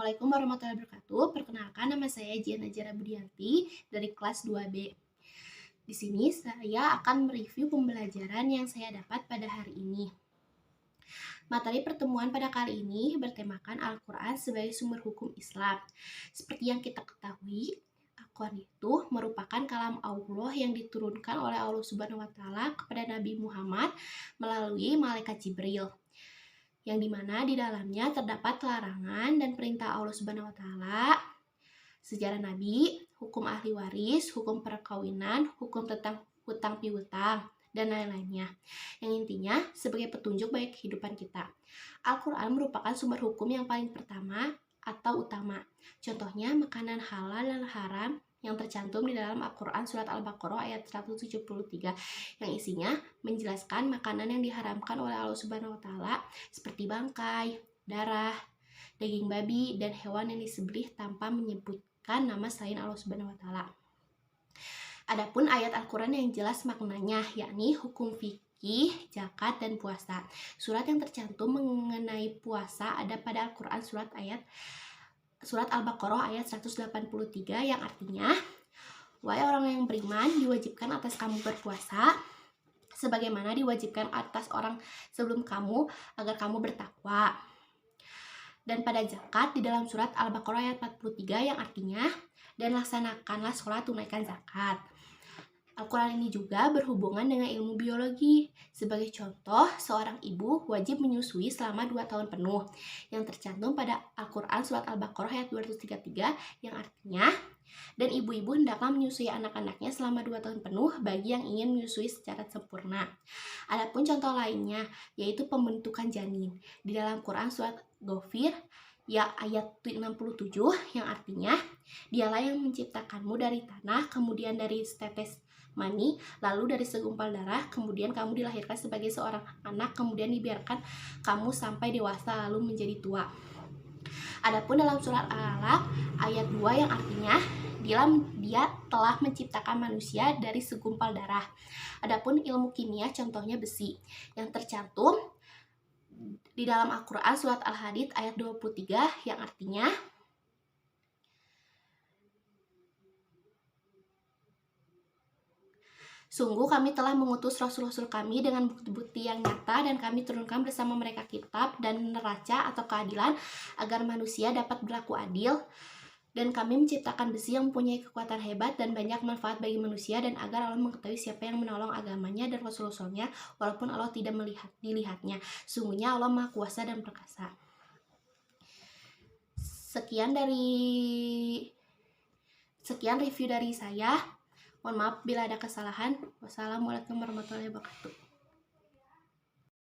Assalamualaikum warahmatullahi wabarakatuh. Perkenalkan, nama saya Jian Najara Budianti dari kelas 2B. Di sini saya akan mereview pembelajaran yang saya dapat pada hari ini. Materi pertemuan pada kali ini bertemakan Al-Quran sebagai sumber hukum Islam. Seperti yang kita ketahui, Al-Quran itu merupakan kalam Allah yang diturunkan oleh Allah Subhanahu wa Ta'ala kepada Nabi Muhammad melalui malaikat Jibril, yang dimana di dalamnya terdapat larangan dan perintah Allah Subhanahu wa Ta'ala, sejarah Nabi, hukum ahli waris, hukum perkawinan, hukum tentang hutang piutang, dan lain-lainnya. Yang intinya sebagai petunjuk bagi kehidupan kita. Al-Quran merupakan sumber hukum yang paling pertama atau utama. Contohnya makanan halal dan haram yang tercantum di dalam Al-Quran surat Al-Baqarah ayat 173 yang isinya menjelaskan makanan yang diharamkan oleh Allah Subhanahu wa Ta'ala seperti bangkai, darah, daging babi, dan hewan yang disembelih tanpa menyebutkan nama selain Allah Subhanahu wa Ta'ala. Adapun ayat Al-Quran yang jelas maknanya, yakni hukum fikih, zakat, dan puasa. Surat yang tercantum mengenai puasa ada pada Al-Quran surat Al-Baqarah ayat 183 yang artinya, wahai orang yang beriman, diwajibkan atas kamu berpuasa sebagaimana diwajibkan atas orang sebelum kamu agar kamu bertakwa. Dan pada zakat di dalam surat Al-Baqarah ayat 43 yang artinya, dan laksanakanlah sholat tunaikan zakat. Al-Quran ini juga berhubungan dengan ilmu biologi. Sebagai contoh, seorang ibu wajib menyusui selama 2 tahun penuh, yang tercantum pada Al-Quran surat Al-Baqarah ayat 233 yang artinya, dan ibu-ibu hendaklah menyusui anak-anaknya selama 2 tahun penuh bagi yang ingin menyusui secara sempurna. Adapun contoh lainnya, yaitu pembentukan janin. Di dalam Quran surat Ghafir ya ayat 67 yang artinya, dialah yang menciptakanmu dari tanah, kemudian dari setetes mani, lalu dari segumpal darah, kemudian kamu dilahirkan sebagai seorang anak, kemudian dibiarkan kamu sampai dewasa lalu menjadi tua. Adapun dalam surat Al-Alaq ayat 2 yang artinya, dia telah menciptakan manusia dari segumpal darah. Adapun ilmu kimia contohnya besi yang tercantum di dalam Al-Quran surat Al-Hadid ayat 23 yang artinya, sungguh kami telah mengutus rasul-rasul kami dengan bukti-bukti yang nyata, dan kami turunkan bersama mereka kitab dan neraca atau keadilan agar manusia dapat berlaku adil. Dan kami menciptakan besi yang mempunyai kekuatan hebat dan banyak manfaat bagi manusia, dan agar Allah mengetahui siapa yang menolong agamanya dan rasul-rasulnya walaupun Allah tidak dilihatnya. Sungguhnya Allah Maha Kuasa dan Perkasa. Sekian review dari saya. Mohon maaf bila ada kesalahan. Wassalamualaikum warahmatullahi wabarakatuh.